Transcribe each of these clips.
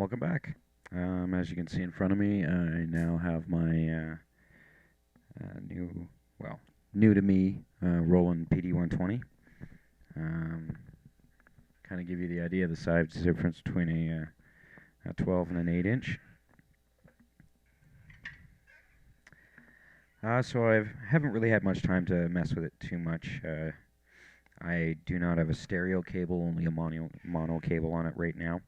Welcome back. As you can see in front of me, I now have my new, well, new to me Roland PD-120. Kind of give you the idea of the size difference between a 12 and an 8-inch. So I haven't really had much time to mess with it too much. I do not have a stereo cable, only a mono cable on it right now.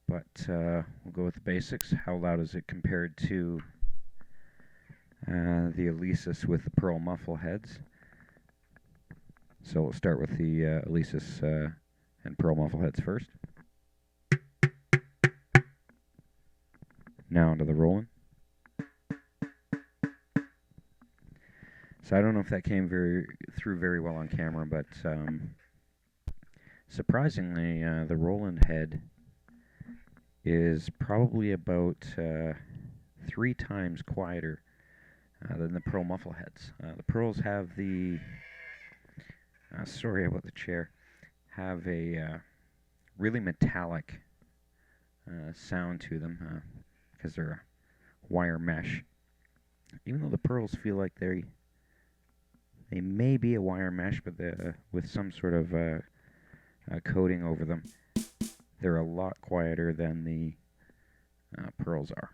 But we'll go with the basics. How loud is it compared to the Alesis with the pearl muffle heads? So we'll start with the Alesis and pearl muffle heads first. Now onto the Roland. So I don't know if that came through very well on camera, but surprisingly, the Roland head is probably about 3 times quieter than the pearl muffle heads. The pearls have the sorry about the chair, have a really metallic sound to them because they're wire mesh. Even though the pearls feel like they may be a wire mesh, but with some sort of coating over them, they're a lot quieter than the pearls are.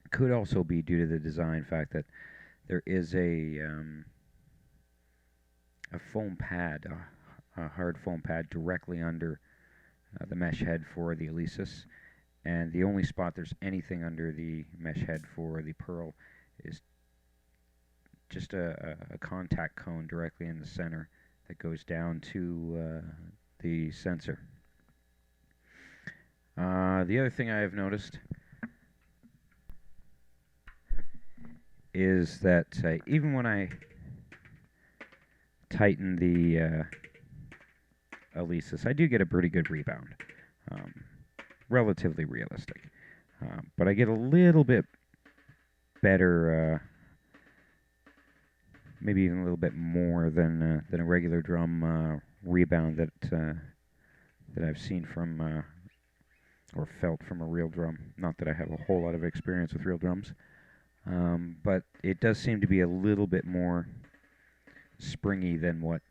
Could also be due to the design fact that there is a foam pad, a hard foam pad directly under the mesh head for the Alesis, and the only spot there's anything under the mesh head for the pearl is just a contact cone directly in the center that goes down to the sensor. The other thing I have noticed is that even when I tighten the Alesis, I do get a pretty good rebound. Relatively realistic. But I get a little bit better, maybe even a little bit more than a regular drum rebound that I've seen from or felt from a real drum. Not that I have a whole lot of experience with real drums, but it does seem to be a little bit more springy than what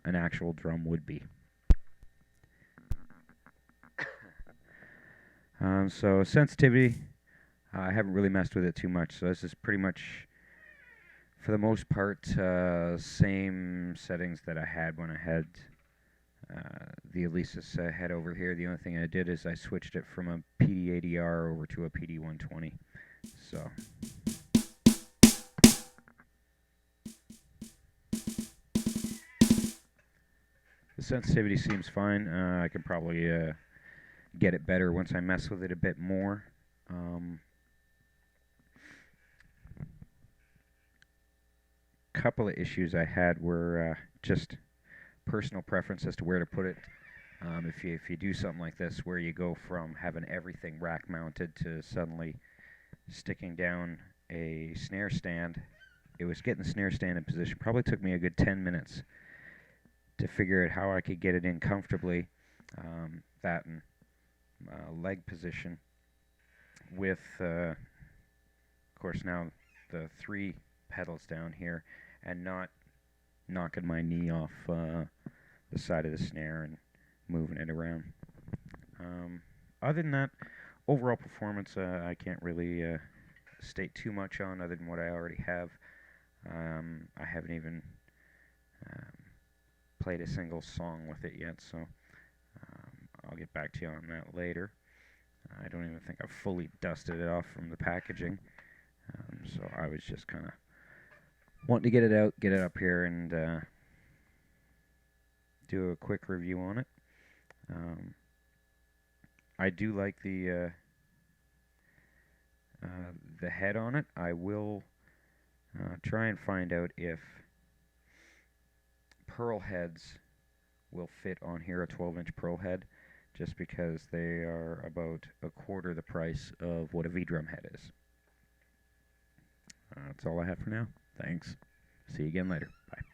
an actual drum would be. So sensitivity, I haven't really messed with it too much, so this is pretty much, for the most part, same settings that I had when I had the Alesis head over here. The only thing I did is I switched it from a PD-80R over to a PD-120. So the sensitivity seems fine. I can probably get it better once I mess with it a bit more. Couple of issues I had were just personal preference as to where to put it. If you do something like this, where you go from having everything rack mounted to suddenly sticking down a snare stand, it was getting the snare stand in position. Probably took me a good 10 minutes to figure out how I could get it in comfortably. That and leg position with, of course, now the 3 pedals down here, and not knocking my knee off the side of the snare and moving it around. Other than that, overall performance, I can't really state too much on other than what I already have. I haven't even played a single song with it yet, so I'll get back to you on that later. I don't even think I've fully dusted it off from the packaging, so I was just kind of wanting to get it out, get it up here, and do a quick review on it. I do like the head on it. I will try and find out if pearl heads will fit on here, a 12-inch pearl head, just because they are about a quarter the price of what a Vdrum head is. That's all I have for now. Thanks. See you again later. Bye.